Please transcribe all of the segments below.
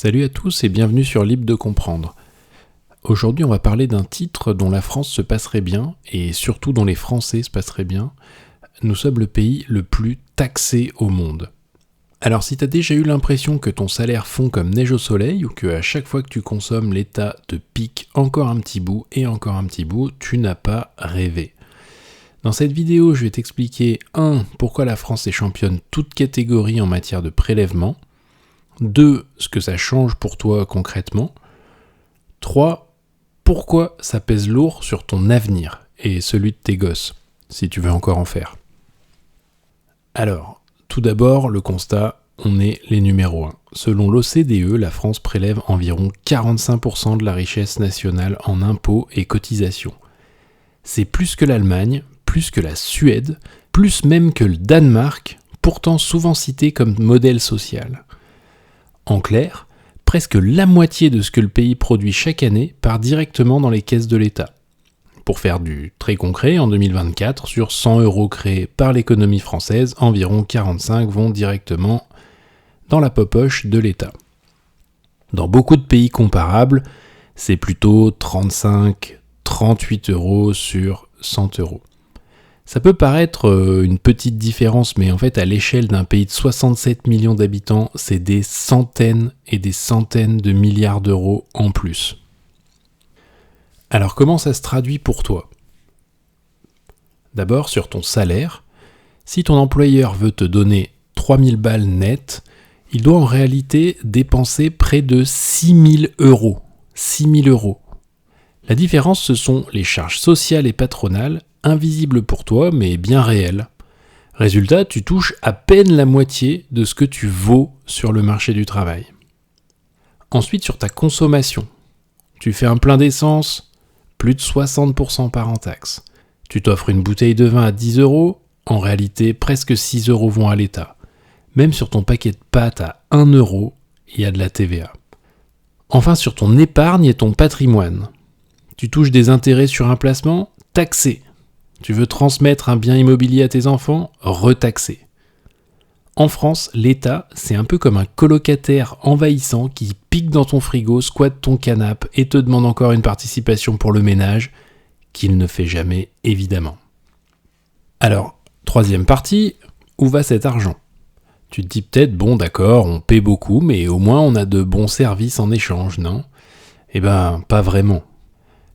Salut à tous et bienvenue sur Libre de comprendre. Aujourd'hui on va parler d'un titre dont la France se passerait bien et surtout dont les Français se passeraient bien. Nous sommes le pays le plus taxé au monde. Alors si tu as déjà eu l'impression que ton salaire fond comme neige au soleil ou que à chaque fois que tu consommes l'État te pique encore un petit bout et encore un petit bout, tu n'as pas rêvé. Dans cette vidéo, je vais t'expliquer 1. Pourquoi la France est championne toute catégorie en matière de prélèvement. 2. Ce que ça change pour toi concrètement. 3. Pourquoi ça pèse lourd sur ton avenir et celui de tes gosses, si tu veux encore en faire. Alors, tout d'abord, le constat, on est les numéros 1. Selon l'OCDE, la France prélève environ 45% de la richesse nationale en impôts et cotisations. C'est plus que l'Allemagne, plus que la Suède, plus même que le Danemark, pourtant souvent cité comme modèle social. En clair, presque la moitié de ce que le pays produit chaque année part directement dans les caisses de l'État. Pour faire du très concret, en 2024, sur 100 € créés par l'économie française, environ 45 vont directement dans la popoche de l'État. Dans beaucoup de pays comparables, c'est plutôt 35-38 € sur 100 €. Ça peut paraître une petite différence, mais en fait, à l'échelle d'un pays de 67 millions d'habitants, c'est des centaines et des centaines de milliards d'euros en plus. Alors, comment ça se traduit pour toi ? D'abord, sur ton salaire, si ton employeur veut te donner 3000 balles nettes, il doit en réalité dépenser près de 6000 €. 6000 €. La différence, ce sont les charges sociales et patronales, invisibles pour toi, mais bien réelles. Résultat, tu touches à peine la moitié de ce que tu vaux sur le marché du travail. Ensuite, sur ta consommation. Tu fais un plein d'essence, plus de 60% part en taxes. Tu t'offres une bouteille de vin à 10 €, en réalité, presque 6 € vont à l'État. Même sur ton paquet de pâtes à 1 €, il y a de la TVA. Enfin, sur ton épargne et ton patrimoine. Tu touches des intérêts sur un placement, taxé. Tu veux transmettre un bien immobilier à tes enfants, retaxé. En France, l'État, c'est un peu comme un colocataire envahissant qui pique dans ton frigo, squatte ton canapé et te demande encore une participation pour le ménage, qu'il ne fait jamais, évidemment. Alors, troisième partie, où va cet argent ? Tu te dis peut-être, bon d'accord, on paie beaucoup, mais au moins on a de bons services en échange, non ? Eh ben, pas vraiment.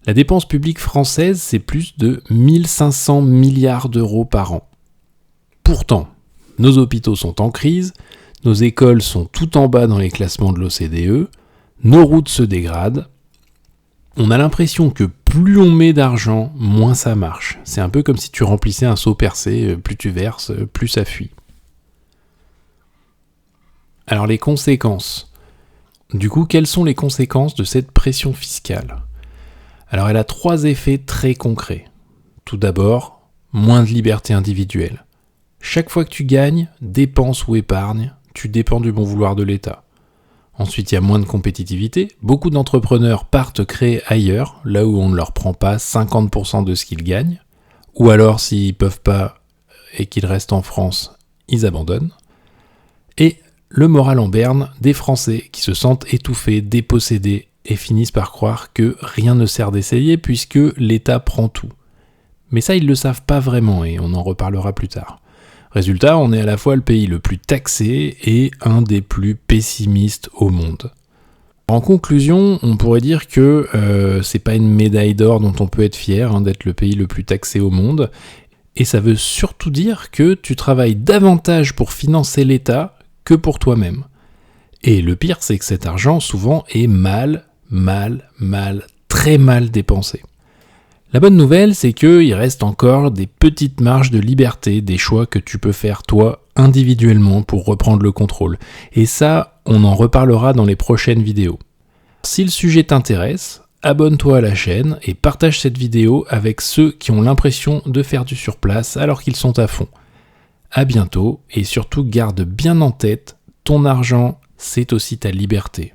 La dépense publique française, c'est plus de 1500 milliards d'euros par an. Pourtant, nos hôpitaux sont en crise, nos écoles sont tout en bas dans les classements de l'OCDE, nos routes se dégradent. On a l'impression que plus on met d'argent, moins ça marche. C'est un peu comme si tu remplissais un seau percé, plus tu verses, plus ça fuit. Alors les conséquences. Du coup, quelles sont les conséquences de cette pression fiscale ? Alors elle a 3 effets très concrets. Tout d'abord, moins de liberté individuelle. Chaque fois que tu gagnes, dépenses ou épargnes, tu dépends du bon vouloir de l'État. Ensuite, il y a moins de compétitivité. Beaucoup d'entrepreneurs partent créer ailleurs, là où on ne leur prend pas 50% de ce qu'ils gagnent. Ou alors, s'ils ne peuvent pas et qu'ils restent en France, ils abandonnent. Et le moral en berne des Français qui se sentent étouffés, dépossédés, et finissent par croire que rien ne sert d'essayer puisque l'État prend tout. Mais ça, ils ne le savent pas vraiment et on en reparlera plus tard. Résultat, on est à la fois le pays le plus taxé et un des plus pessimistes au monde. En conclusion, on pourrait dire que c'est pas une médaille d'or dont on peut être fier d'être le pays le plus taxé au monde. Et ça veut surtout dire que tu travailles davantage pour financer l'État que pour toi-même. Et le pire, c'est que cet argent, souvent, est très mal dépensé. La bonne nouvelle, c'est qu'il reste encore des petites marges de liberté, des choix que tu peux faire toi, individuellement, pour reprendre le contrôle. Et ça, on en reparlera dans les prochaines vidéos. Si le sujet t'intéresse, abonne-toi à la chaîne et partage cette vidéo avec ceux qui ont l'impression de faire du surplace alors qu'ils sont à fond. À bientôt, et surtout garde bien en tête, ton argent, c'est aussi ta liberté.